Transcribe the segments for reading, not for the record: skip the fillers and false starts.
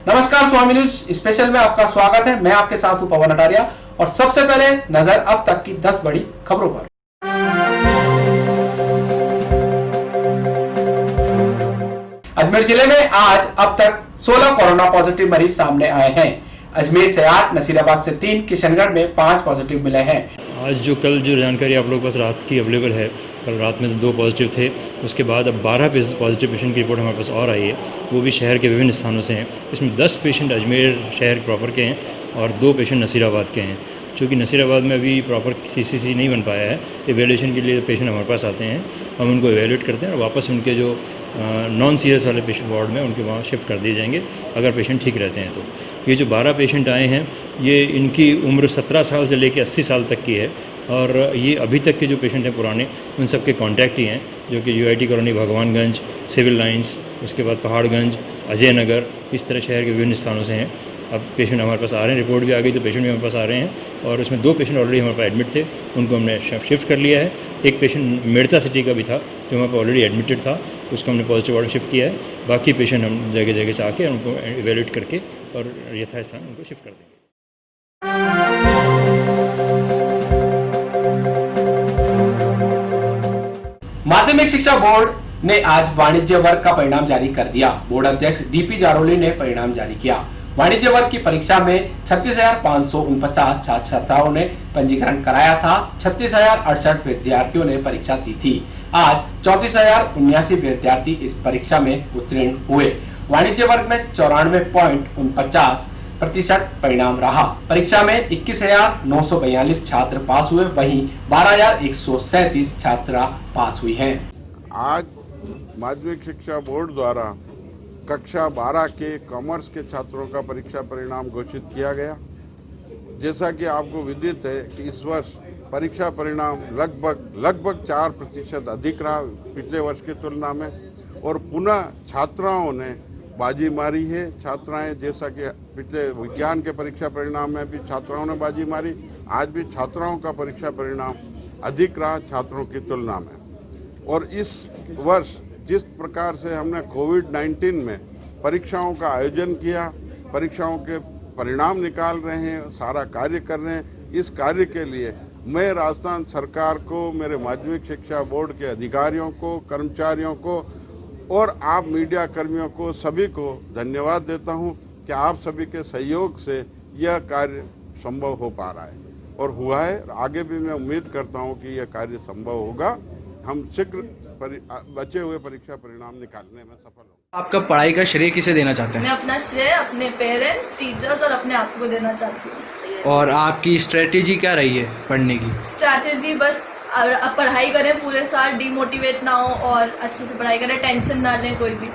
नमस्कार, स्वामी news special में आपका स्वागत है। मैं आपके साथ हूं पवन अटारिया और सबसे पहले नजर अब तक की 10 बड़ी खबरों पर। अजमेर जिले में आज अब तक 16 कोरोना पॉजिटिव मरीज सामने आए हैं। अजमेर से 8, नसीराबाद से 3, किशनगढ़ में 5 पॉजिटिव मिले हैं। आज कल जो जानकारी आप लोगों के पास रात की अवेलेबल है, कल रात में 2 पॉजिटिव थे। उसके बाद अब 12 पॉजिटिव पेशेंट की रिपोर्ट हमारे पास और आई है, वो भी शहर के विभिन्न स्थानों से हैं। इसमें 10 पेशेंट अजमेर शहर प्रॉपर के हैं और 2 पेशेंट नसीराबाद के हैं। चूँकि नसीराबाद में अभी प्रॉपर CCC नहीं बन पाया है, एवेल्यूशन के लिए पेशेंट हमारे पास आते हैं, हम उनको एवेल्यूट करते हैं और वापस उनके जो नॉन सीरियस वाले पेशेंट वार्ड में उनके वहाँ शिफ्ट कर दिए जाएंगे अगर पेशेंट ठीक रहते हैं तो। ये जो 12 पेशेंट आए हैं, ये इनकी उम्र 17 साल से लेकर 80 साल तक की है और ये अभी तक के जो पेशेंट हैं पुराने, उन सब के कॉन्टैक्ट ही हैं, जो कि UIT colony, Bhagwanganj, civil lines, उसके बाद पहाड़गंज, अजय नगर, इस तरह शहर के विभिन्न स्थानों से हैं। अब पेशेंट हमारे पास आ रहे हैं, रिपोर्ट भी आ गई तो पेशेंट भी हमारे पास आ रहे हैं और उसमें 2 पेशेंट ऑलरेडी हमारे पास एडमिट थे, उनको हमने शिफ्ट कर लिया है। एक पेशेंट मेड़ता सिटी का भी था जो हमारे पास ऑलरेडी एडमिटेड था, उसको हमने पॉजिटिव वार्ड शिफ्ट किया है। बाकी पेशेंट हम जगह जगह से आके उनको इवेल्यूट करके और यथास्थान उनको शिफ्ट कर देंगे। माध्यमिक शिक्षा बोर्ड ने आज वाणिज्य वर्ग का परिणाम जारी कर दिया। बोर्ड अध्यक्ष DP जारोली ने परिणाम जारी किया। वाणिज्य वर्ग की परीक्षा में 36,549 छात्र छात्राओं ने पंजीकरण कराया था। 36,068 विद्यार्थियों ने परीक्षा दी थी। आज 34,079 विद्यार्थी इस परीक्षा में उत्तीर्ण हुए। वाणिज्य वर्ग में 94.49% परिणाम रहा। परीक्षा में 21,942 छात्र पास हुए, वहीं 12,137 छात्रा पास हुई हैं। आज माध्यमिक शिक्षा बोर्ड द्वारा कक्षा 12 के कॉमर्स के छात्रों का परीक्षा परिणाम घोषित किया गया। जैसा कि आपको विदित है कि इस वर्ष परीक्षा परिणाम लगभग 4% अधिक रहा पिछले वर्ष की तुलना में और पुनः छात्राओं ने बाजी मारी है। छात्राएं, जैसा कि पिछले विज्ञान के परीक्षा परिणाम में भी छात्राओं ने बाजी मारी, आज भी छात्राओं का परीक्षा परिणाम अधिक रहा छात्रों की तुलना में। और इस वर्ष जिस प्रकार से हमने कोविड-19 में परीक्षाओं का आयोजन किया, परीक्षाओं के परिणाम निकाल रहे हैं, सारा कार्य कर रहे हैं, इस कार्य के लिए मैं राजस्थान सरकार को, मेरे माध्यमिक शिक्षा बोर्ड के अधिकारियों को, कर्मचारियों को और आप मीडिया कर्मियों को सभी को धन्यवाद देता हूं कि आप सभी के सहयोग से यह कार्य संभव हो पा रहा है और हुआ है। आगे भी मैं उम्मीद करता हूं कि यह कार्य संभव होगा। हम शीघ्र बचे हुए परीक्षा परिणाम निकालने में सफल होंगे। आपका पढ़ाई का श्रेय किसे देना चाहते हैं? मैं अपना श्रेय अपने पेरेंट्स, टीचर्स और अपने आप को देना चाहती हूँ। और आपकी स्ट्रेटेजी क्या रही है पढ़ने की? स्ट्रैटेजी बस अब पढ़ाई करें पूरे साल, डीमोटिवेट ना हो और अच्छे से पढ़ाई करें, टेंशन ना लें कोई भी।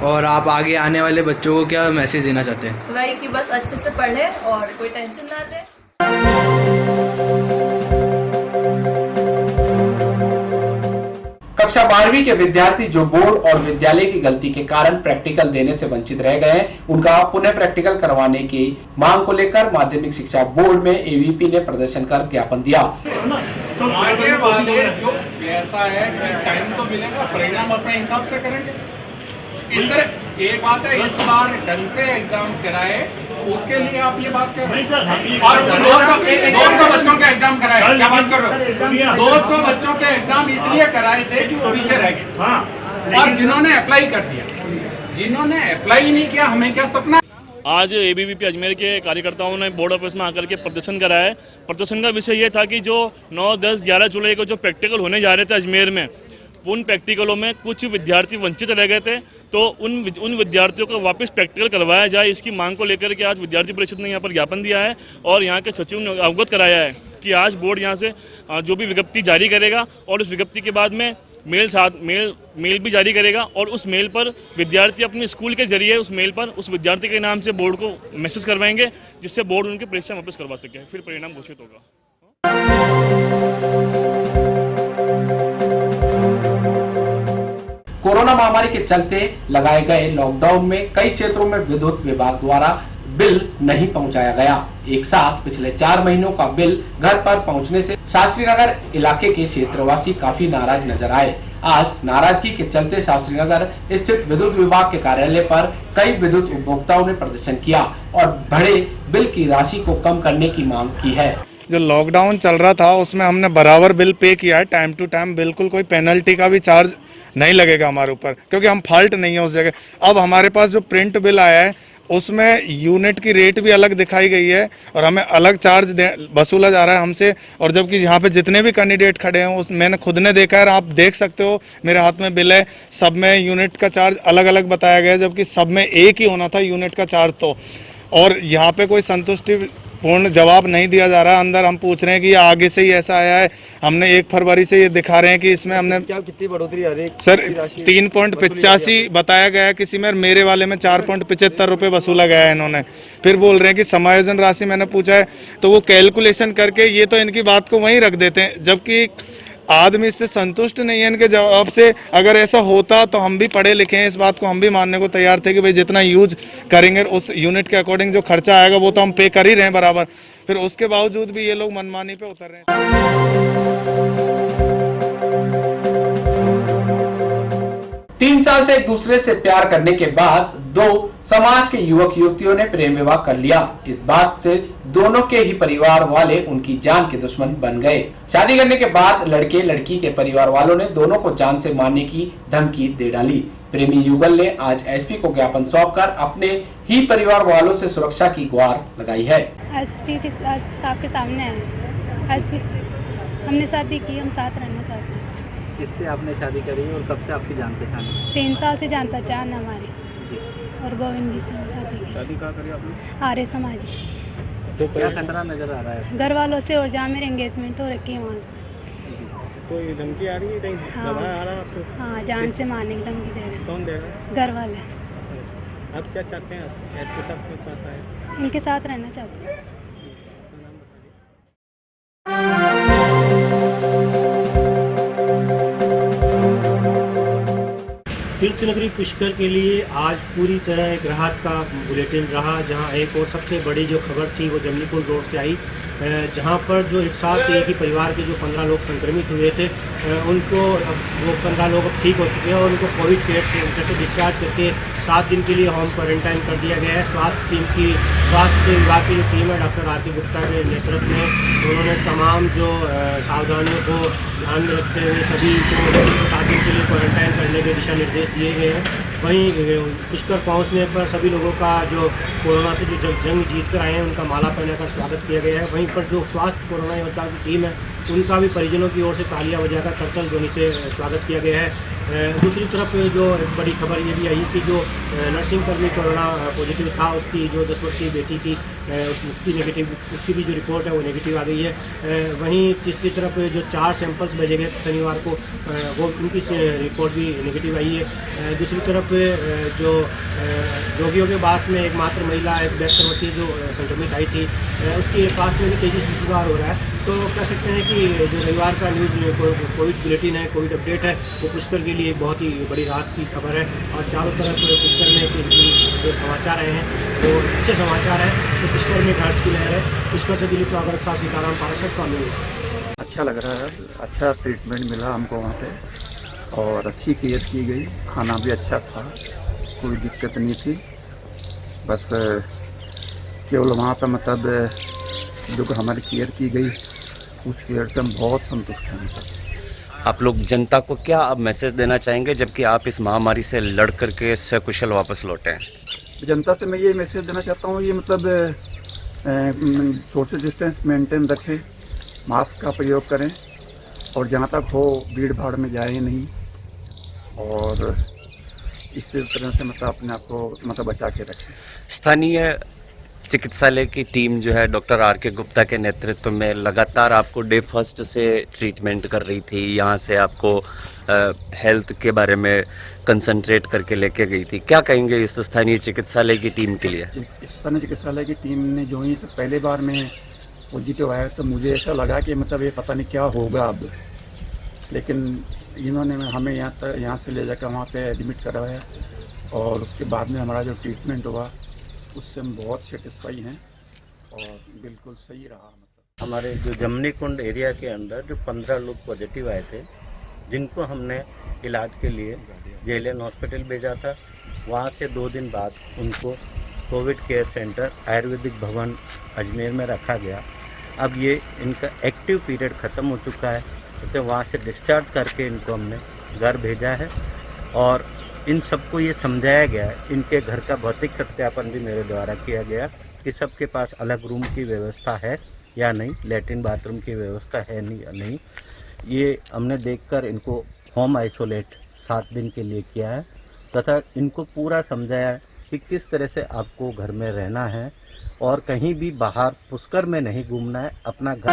और आप आगे आने वाले बच्चों को क्या मैसेज देना चाहते हैं? वही कि बस अच्छे से पढ़ें और कोई टेंशन ना लें। कक्षा 12वीं के विद्यार्थी जो बोर्ड और विद्यालय की गलती के कारण प्रैक्टिकल देने से वंचित रह गए हैं, उनका पुनः प्रैक्टिकल करवाने की मांग को लेकर माध्यमिक शिक्षा बोर्ड में AVP ने प्रदर्शन कर ज्ञापन दिया। तो आगे वाले जो ऐसा है कि टाइम तो मिलेगा, परिणाम अपने हिसाब से करेंगे। इस तरह एक बात है, इस बार ढंग से एग्जाम कराए, उसके लिए आप ये बात कर रहे हैं। और 200 बच्चों के एग्जाम कराए, क्या बात कर रहे हो? 200 बच्चों के एग्जाम इसलिए कराए थे कि वो पीछे रह गए और जिन्होंने अप्लाई कर दिया, जिन्होंने अप्लाई नहीं किया, हमें क्या सपना। आज ABVP अजमेर के कार्यकर्ताओं ने बोर्ड ऑफिस में आकर के प्रदर्शन कराया है। प्रदर्शन का विषय ये था कि जो 9, 10, 11 जुलाई को जो प्रैक्टिकल होने जा रहे थे अजमेर में, उन प्रैक्टिकलों में कुछ विद्यार्थी वंचित रह गए थे, तो उन विद्यार्थियों को वापस प्रैक्टिकल करवाया जाए, इसकी मांग को लेकर के आज विद्यार्थी परिषद ने यहाँ पर ज्ञापन दिया है और यहाँ के सचिव ने अवगत कराया है कि आज बोर्ड यहाँ से जो भी विज्ञप्ति जारी करेगा और उस विज्ञप्ति के बाद में मेल भी जारी करेगा और उस मेल पर विद्यार्थी अपने स्कूल के जरिए उस मेल पर उस विद्यार्थी के नाम से बोर्ड को मैसेज करवाएंगे, जिससे बोर्ड उनकी परीक्षा वापस करवा सके, फिर परिणाम घोषित होगा। कोरोना महामारी के चलते लगाए गए लॉकडाउन में कई क्षेत्रों में विद्युत विभाग द्वारा बिल नहीं पहुंचाया गया। एक साथ पिछले 4 महीनों का बिल घर पर पहुंचने से शास्त्री नगर इलाके के क्षेत्रवासी काफी नाराज नजर आए। आज नाराजगी के चलते शास्त्रीनगर स्थित विद्युत विभाग के कार्यालय पर कई विद्युत उपभोक्ताओं ने प्रदर्शन किया और बढ़े बिल की राशि को कम करने की मांग की है। जो लॉकडाउन चल रहा था उसमें हमने बराबर बिल पे किया है, टाइम टू टाइम, बिल्कुल कोई पेनल्टी का भी चार्ज नहीं लगेगा हमारे ऊपर, क्योंकि हम फॉल्ट नहीं है उस जगह। अब हमारे पास जो प्रिंट बिल आया है उसमें यूनिट की रेट भी अलग दिखाई गई है और हमें अलग चार्ज वसूला जा रहा है हमसे। और जबकि यहाँ पे जितने भी कैंडिडेट खड़े हैं उस मैंने खुद ने देखा है, आप देख सकते हो मेरे हाथ में बिल है, सब में यूनिट का चार्ज अलग अलग बताया गया है, जबकि सब में एक ही होना था यूनिट का चार्ज। तो और यहाँ पे कोई संतुष्टि पूर्ण जवाब नहीं दिया जा रहा है। अंदर हम पूछ रहे हैं कि ये आगे से ही ऐसा आया है, हमने 1 फरवरी से ये दिखा रहे हैं कि इसमें हमने क्या कितनी बढ़ोतरी आ रही है? सर 3.85 बताया गया है किसी में, मेरे वाले में 4.75 रुपये वसूला गया है इन्होंने। फिर बोल रहे हैं कि समायोजन राशि मैंने पूछा है तो वो कैलकुलेशन करके ये तो इनकी बात को वहीं रख देते हैं, जबकि आदमी इससे संतुष्ट नहीं है इनके जवाब से। अगर ऐसा होता तो हम भी पढ़े लिखे हैं, इस बात को हम भी मानने को तैयार थे कि भाई जितना यूज करेंगे उस यूनिट के अकॉर्डिंग जो खर्चा आएगा वो तो हम पे कर ही रहे हैं बराबर। फिर उसके बावजूद भी ये लोग मनमानी पे उतर रहे हैं। 3 साल से एक दूसरे से प्यार करने के बाद 2 समाज के युवक युवतियों ने प्रेम विवाह कर लिया। इस बात से दोनों के ही परिवार वाले उनकी जान के दुश्मन बन गए। शादी करने के बाद लड़के लड़की के परिवार वालों ने दोनों को जान से मारने की धमकी दे डाली। प्रेमी युगल ने आज एसपी को ज्ञापन सौंपकर अपने ही परिवार वालों से सुरक्षा की गुहार लगाई है। एसपी के साहब के सामने है, एसपी हमने शादी की, हम साथ रहना चाहते हैं। किससे आपने शादी करी और कब से आपकी जान पहचान है? 3 साल से जान पहचान है हमारी जी। और गोविंद जी से शादी की। शादी कहाँ करी आपने? आर्य समाज। तो क्या खतरा नजर आ रहा है? घर वालों से और जहाँ मेरे एंगेजमेंट हो रखी है वहाँ से। कोई धमकी आ रही है कहीं? हाँ, दबाव आ रहा है आपको? हाँ, जान से मारने की धमकी दे रहे हैं। कौन दे रहा है? घर वाले। आप क्या चाहते हैं? एसपी साहब के पास आए? इनके साथ रहना चाहते हैं। तीर्थ नगरी पुष्कर के लिए आज पूरी तरह एक राहत का बुलेटिन रहा, जहां एक और सबसे बड़ी जो खबर थी वो जमनीकुंड रोड से आई, जहां पर जो एक साथ एक ही परिवार के जो 15 लोग संक्रमित हुए थे उनको अब वो 15 लोग अब ठीक हो चुके हैं और उनको कोविड केयर सेंटर से डिस्चार्ज करके 7 दिन के लिए होम क्वारंटाइन कर दिया गया है। स्वास्थ्य विभाग की जो टीम है डॉक्टर आरके गुप्ता के नेतृत्व में उन्होंने तमाम जो सावधानियों को ध्यान में रखते हुए सभी को 7 दिन के लिए क्वारंटाइन करने के दिशा निर्देश दिए गए हैं। वहीं पुष्कर पहुंचने पर सभी लोगों का जो कोरोना से जो जंग जीत कर आए हैं उनका माला पहनाकर स्वागत किया गया है। वहीं पर जो स्वास्थ्य कोरोना योद्धा की टीम है उनका भी परिजनों की ओर से तालियां बजाकर करतल ध्वनि से स्वागत किया गया है। दूसरी तरफ जो एक बड़ी खबर ये भी आई कि जो नर्सिंग कर्मी कोरोना पॉजिटिव था उसकी जो 10 वर्षीय बेटी थी उसकी भी जो रिपोर्ट है वो नेगेटिव आ गई है। वहीं तीसरी तरफ जो 4 सैंपल्स भेजे गए शनिवार को वो उनकी रिपोर्ट भी नेगेटिव आई है। दूसरी तरफ जो जोगियों के पास में एकमात्र महिला 72 वर्षीय जो संक्रमित आई थी उसके स्वास्थ्य में भी तेज़ी से सुधार हो रहा है। तो कह सकते हैं कि जो रविवार का न्यूज़ कोविड बुलेटिन है, कोविड अपडेट है, वो पुष्कर के लिए बहुत ही बड़ी राहत की खबर है। और चारों तरफ पुष्कर में जो समाचार आए हैं वो अच्छे समाचार हैं। तो पुष्कर में हर्ष की लहर है। पुष्कर से दिलीप अगर साथ सीताराम पारसर स्वामी। अच्छा लग रहा है, अच्छा ट्रीटमेंट मिला हमको वहाँ पे और अच्छी केयर की गई, खाना भी अच्छा था, कोई दिक्कत नहीं थी। बस केवल वहाँ पर मतलब जो हमारी केयर की गई उस केयर से हम बहुत संतुष्ट हैं। आप लोग जनता को क्या अब मैसेज देना चाहेंगे जबकि आप इस महामारी से लड़ करके सकुशल वापस लौटे हैं? जनता से मैं ये मैसेज देना चाहता हूँ, ये मतलब सोशल डिस्टेंस मेंटेन रखें, मास्क का प्रयोग करें और जहाँ तक हो भीड़ भाड़ में जाए नहीं और इस तरह से मतलब अपने आप को मतलब बचा के रखें। स्थानीय चिकित्सालय की टीम जो है डॉक्टर आरके गुप्ता के नेतृत्व में लगातार आपको डे फर्स्ट से ट्रीटमेंट कर रही थी, यहाँ से आपको हेल्थ के बारे में कंसंट्रेट करके लेके गई थी। क्या कहेंगे इस स्थानीय चिकित्सालय की टीम के लिए? स्थानीय चिकित्सालय की टीम ने जो ही पहले बार में पॉजिटिव आया तो मुझे ऐसा लगा कि मतलब ये पता नहीं क्या होगा अब, लेकिन इन्होंने हमें यहाँ से ले जाकर वहाँ पे एडमिट करवाया और उसके बाद में हमारा जो ट्रीटमेंट हुआ उससे हम बहुत सेटिस्फाई हैं और बिल्कुल सही रहा। मतलब हमारे जो जमनीकुंड एरिया के अंदर जो 15 लोग पॉजिटिव आए थे जिनको हमने इलाज के लिए जेएलएन हॉस्पिटल भेजा था। वहाँ से 2 दिन बाद उनको कोविड केयर सेंटर आयुर्वेदिक भवन अजमेर में रखा गया। अब ये इनका एक्टिव पीरियड ख़त्म हो चुका है, तो वहाँ से डिस्चार्ज करके इनको हमने घर भेजा है और इन सबको ये समझाया गया है। इनके घर का भौतिक सत्यापन भी मेरे द्वारा किया गया कि सबके पास अलग रूम की व्यवस्था है या नहीं, लैट्रिन बाथरूम की व्यवस्था है नहीं या नहीं। ये हमने देखकर इनको होम आइसोलेट 7 दिन के लिए किया है तथा इनको पूरा समझाया है कि किस तरह से आपको घर में रहना है और कहीं भी बाहर पुष्कर में नहीं घूमना है, अपना घर।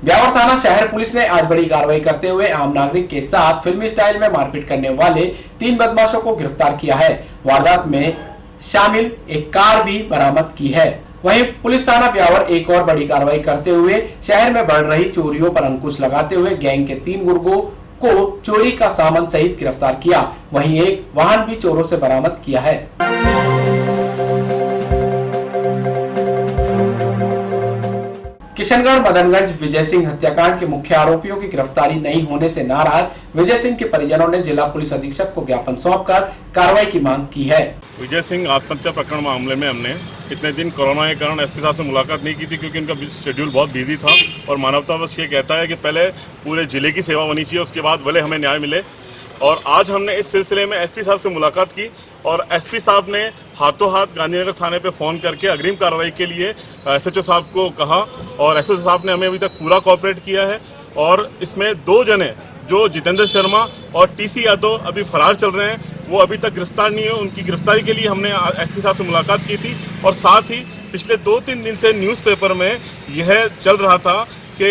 ब्यावर थाना शहर पुलिस ने आज बड़ी कार्रवाई करते हुए आम नागरिक के साथ फिल्मी स्टाइल में मारपीट करने वाले 3 बदमाशों को गिरफ्तार किया है। वारदात में शामिल एक कार भी बरामद की है। वहीं पुलिस थाना ब्यावर एक और बड़ी कार्रवाई करते हुए शहर में बढ़ रही चोरियों पर अंकुश लगाते हुए गैंग के 3 गुर्गों को चोरी का सामान सहित गिरफ्तार किया। वहीं एक वाहन भी चोरों से बरामद किया है। किशनगढ़ मदनगंज विजय सिंह हत्याकांड के मुख्य आरोपियों की गिरफ्तारी नहीं होने से नाराज विजय सिंह के परिजनों ने जिला पुलिस अधीक्षक को ज्ञापन सौंपकर कार्रवाई की मांग की है। विजय सिंह आत्महत्या प्रकरण मामले में हमने इतने दिन कोरोना के कारण एसपी साहब से मुलाकात नहीं की थी क्योंकि उनका शेड्यूल बहुत बिजी था और मानवता बस ये कहता है कि पहले पूरे जिले की सेवा होनी चाहिए, उसके बाद भले हमें न्याय मिले। और आज हमने इस सिलसिले में एसपी साहब से मुलाकात की और एसपी साहब ने हाथों हाथ गांधीनगर थाने पे फ़ोन करके अग्रिम कार्रवाई के लिए एसएचओ साहब को कहा और एसएचओ साहब ने हमें अभी तक पूरा कोऑपरेट किया है। और इसमें 2 जने जो जितेंद्र शर्मा और टीसी यादव अभी फरार चल रहे हैं, वो अभी तक गिरफ्तार नहीं है। उनकी गिरफ्तारी के लिए हमने एसपी साहब से मुलाकात की थी और साथ ही पिछले 2-3 दिन से न्यूज़पेपर में यह चल रहा था कि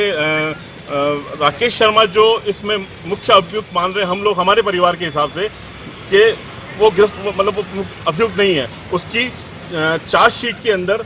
राकेश शर्मा जो इसमें मुख्य अभियुक्त मान रहे हम लोग हमारे परिवार के हिसाब से कि वो मतलब वो अभियुक्त नहीं है। उसकी चार्जशीट के अंदर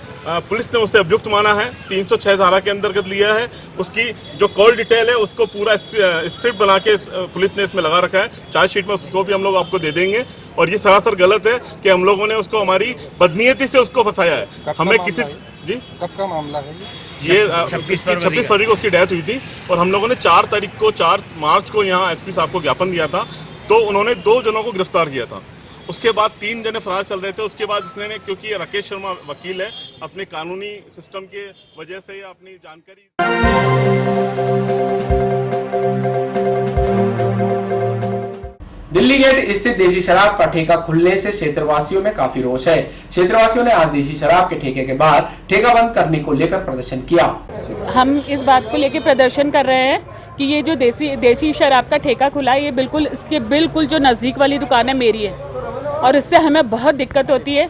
पुलिस ने उसे अभियुक्त माना है, 306 धारा के अंतर्गत लिया है। उसकी जो कॉल डिटेल है उसको पूरा स्क्रिप्ट बना के पुलिस ने इसमें लगा रखा है। चार्जशीट में उसकी कॉपी हम लोग आपको दे देंगे और ये सरासर गलत है कि हम लोगों ने उसको हमारी बदनीयती से उसको फंसाया है। हमें किसी जी कब का मामला है ये 26 फरवरी को उसकी डेथ हुई थी और हम लोगों ने 4 मार्च को यहाँ एसपी साहब को ज्ञापन दिया था, तो उन्होंने 2 जनों को गिरफ्तार किया था। उसके बाद 3 जने फरार चल रहे थे। उसके बाद इसने क्योंकि राकेश शर्मा वकील है, अपने कानूनी सिस्टम के वजह से अपनी जानकारी दिल्ली गेट स्थित देसी शराब का ठेका खुलने से क्षेत्रवासियों में काफी रोष है। क्षेत्रवासियों ने आज देसी शराब के ठेके के बाहर ठेका बंद करने को लेकर प्रदर्शन किया। हम इस बात को लेकर प्रदर्शन कर रहे हैं कि ये जो देसी शराब का ठेका खुला है, ये बिल्कुल इसके बिल्कुल जो नज़दीक वाली दुकान है मेरी है और इससे हमें बहुत दिक्कत होती है।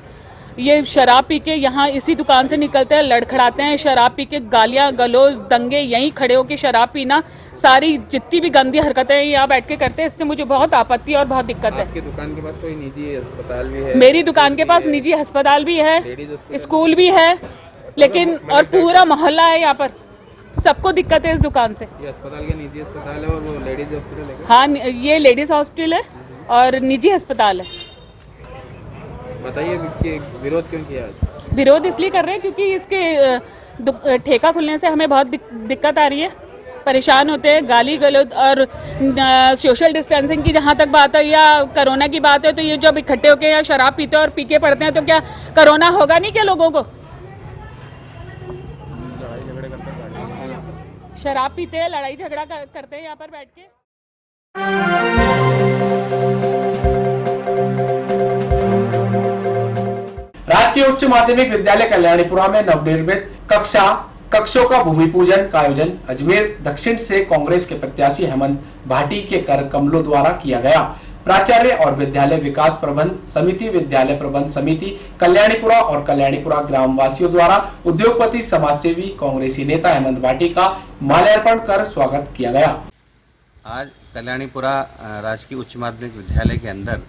ये शराब पी के यहाँ इसी दुकान से निकलते हैं, लड़खड़ाते हैं, शराब पी के गालियाँ गलौज दंगे यहीं खड़े होकर शराब पीना, सारी जितनी भी गंदी हरकतें हैं यहाँ बैठ के करते हैं। इससे मुझे बहुत आपत्ति और बहुत दिक्कत है। आपकी दुकान के पास कोई निजी अस्पताल भी है? मेरी दुकान के पास निजी अस्पताल भी है, स्कूल भी है, लेकिन और पूरा मोहल्ला है यहाँ पर, सबको दिक्कत है इस दुकान से। ये अस्पताल के निजी अस्पताल है और वो लेडीज हॉस्पिटल है? हाँ, ये लेडीज हॉस्पिटल है और निजी अस्पताल है। बताइए विरोध क्यों किया? विरोध इसलिए कर रहे हैं क्योंकि इसके ठेका खुलने से हमें बहुत दिक्कत आ रही है, परेशान होते हैं, गाली गलौज और सोशल डिस्टेंसिंग की जहाँ तक बात है या कोरोना की बात है, तो ये जब इकट्ठे होकर या शराब पीते हैं और पी के पड़ते हैं तो क्या कोरोना होगा नहीं क्या लोगों को? शराब पीते हैं, लड़ाई झगड़ा करते हैं यहाँ पर बैठ के। राजकीय उच्च माध्यमिक विद्यालय कल्याणीपुरा में नवनिर्मित कक्षों का भूमि पूजन का आयोजन अजमेर दक्षिण से कांग्रेस के प्रत्याशी हेमंत भाटी के कर कमलों द्वारा किया गया। प्राचार्य और विद्यालय विकास प्रबंध समिति, विद्यालय प्रबंध समिति कल्याणीपुरा और कल्याणीपुरा ग्रामवासियों द्वारा उद्योगपति समाजसेवी कांग्रेसी नेता हेमंत भाटी का माल्यार्पण कर स्वागत किया गया। आज कल्याणीपुरा राजकीय उच्च माध्यमिक विद्यालय के अंदर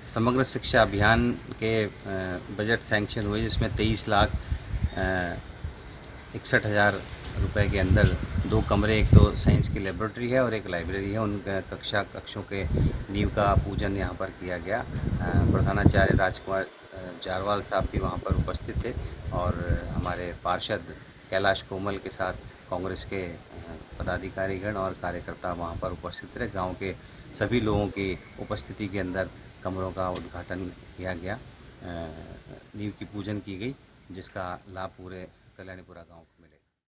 समग्र शिक्षा अभियान के बजट सैंक्शन हुए, जिसमें 23,61,000 रुपए के अंदर 2 कमरे, एक तो साइंस की लेबोरेटरी है और एक लाइब्रेरी है, उन कक्षों के नींव का पूजन यहाँ पर किया गया। प्रधानाचार्य राजकुमार जारवाल साहब भी वहाँ पर उपस्थित थे और हमारे पार्षद कैलाश कोमल के साथ कांग्रेस के पदाधिकारीगण और कार्यकर्ता वहाँ पर उपस्थित रहे। गांव के सभी लोगों की उपस्थिति के अंदर कमरों का उद्घाटन किया गया, नींव की पूजन की गई, जिसका लाभ पूरे कल्याणीपुरा गांव को मिलेगा।